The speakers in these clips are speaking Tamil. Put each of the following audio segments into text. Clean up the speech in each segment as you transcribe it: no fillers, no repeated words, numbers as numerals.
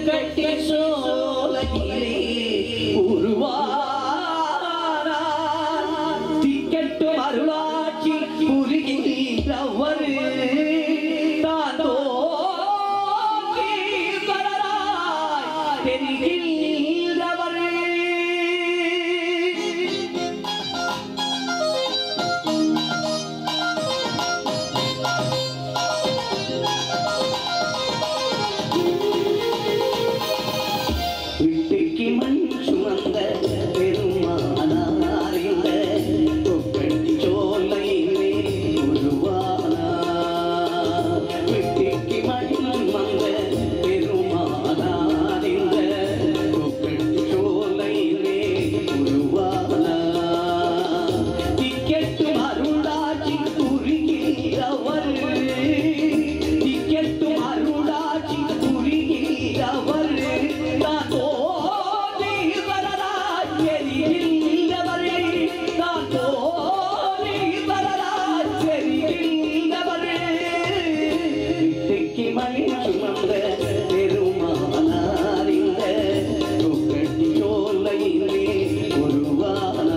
கட்டி சோலையிலே உருவானார் திக்கட்டும் அருளாட்சி புரிகின்றவர் தானோ தெரிகின்றவர் வீட்டுக்கு மண் சுமந்த பெருமானார் இந்த கொக்கட்டி சோலையிலே உருவானார் வீட்டுக்கு மண் சுமந்த பெருமானார் இந்த கொக்கட்டி சோலையிலே உருவானார் திக்கெட்டும் அருளாட்சி புரிகிறவர் திக்கெட்டும் அருளாட்சி புரிகிறவர் பெருமானார் இந்த கொக்கட்டி சோலையிலே உருவானார்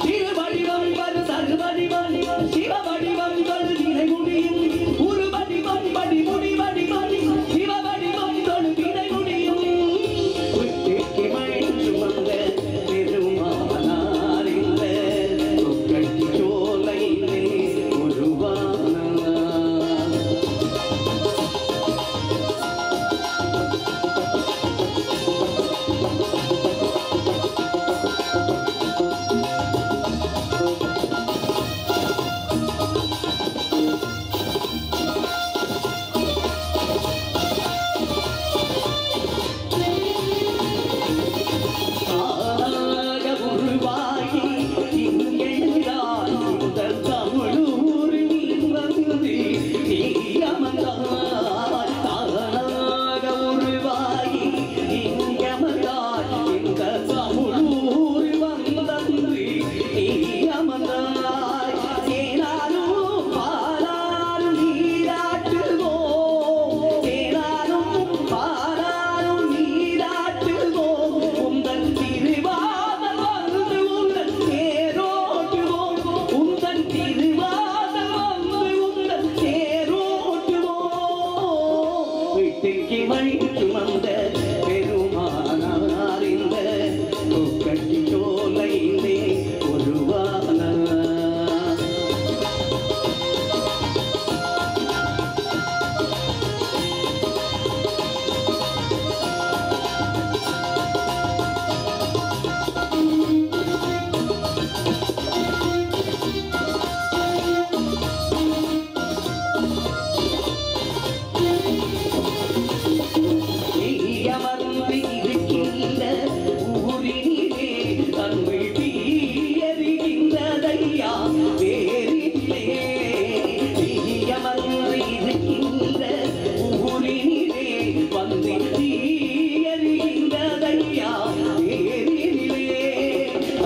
திருவடிவம் வரு சர்வடிவம் சிவவடிவம் வரு நிலை முடியும் உருவடிவம் படி முடிவடி மடி சிவவடிவம் தொழு நிலை முடியும் வீட்டுக்கு மண் சுமந்த பெருமானார் இந்த கொக்கட்டி சோலையிலே உருவானார் உருவாகி இங்கெழுந்தால் இந்த தமிழூர் நீ வந்து நீ அமர்ந்தாய் தானாக உருவாகி இங்கமர்ந்தாய் இந்த தமிழூர் வந்தந்து நீ அமர்ந்தாய் தேனாரும் பாலாரும் நீராட்டுவோம் தேனாரும் பாலாரும் நீராட்டுவோம் உங்கள் திருவாதல் வந்து உங்கள் தேரோட்டுவோம் உங்கள் திருவாதல் வந்து உங்கள் தேரோட்டுவோம் வீட்டுக்கு மண் சுமந்த பெருமானார் இந்த கொக்கட்டி சோலையிலே உருவானார் அமர்ந்து இருக்கின்ற ஊரினிலே தமிழ் தீயறிகின்றதையா வேறிலே அமர்ந்து இருக்கின்ற ஊரினிலே வந்து தீயறிகின்றதையா வேறிலே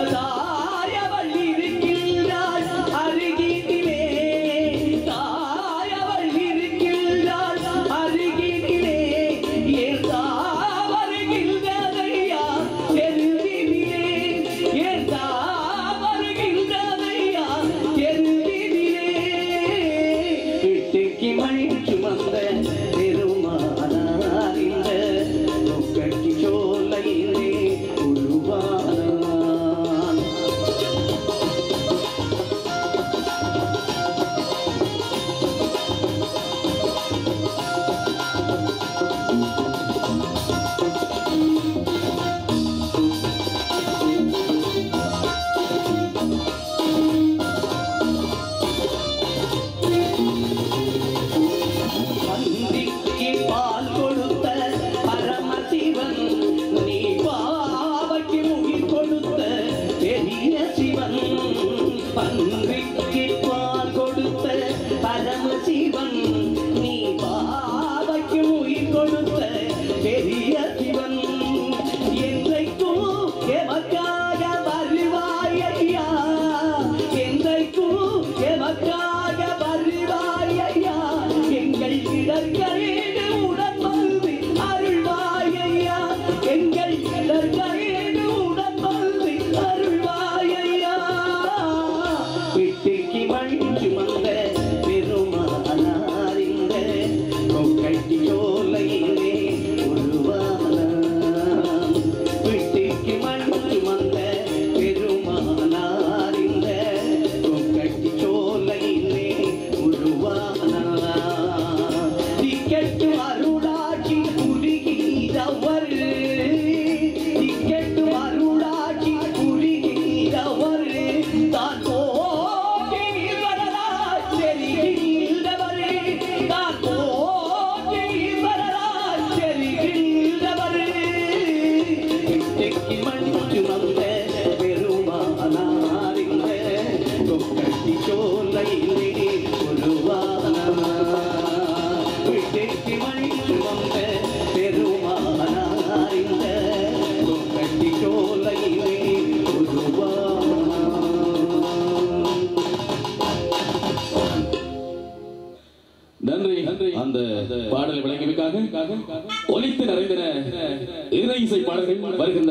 தாயவள் இருக்கின்றாள் அருகினிலே தாயவள் இருக்கின்றாள் அருகினிலே ஏன் வருகின்றதையா எருவினிலே ஏன் வருகின்றதையா எருவினிலே வீட்டுக்கு மண் சுமந்த பெருமானார் இந்த கொக்கட்டி சோலையிலே உருவானார் அந்த பாடலை வழங்கியதற்காக ஒலித்து நிறைந்தன இசை பாடல்கள் வருகின்றன.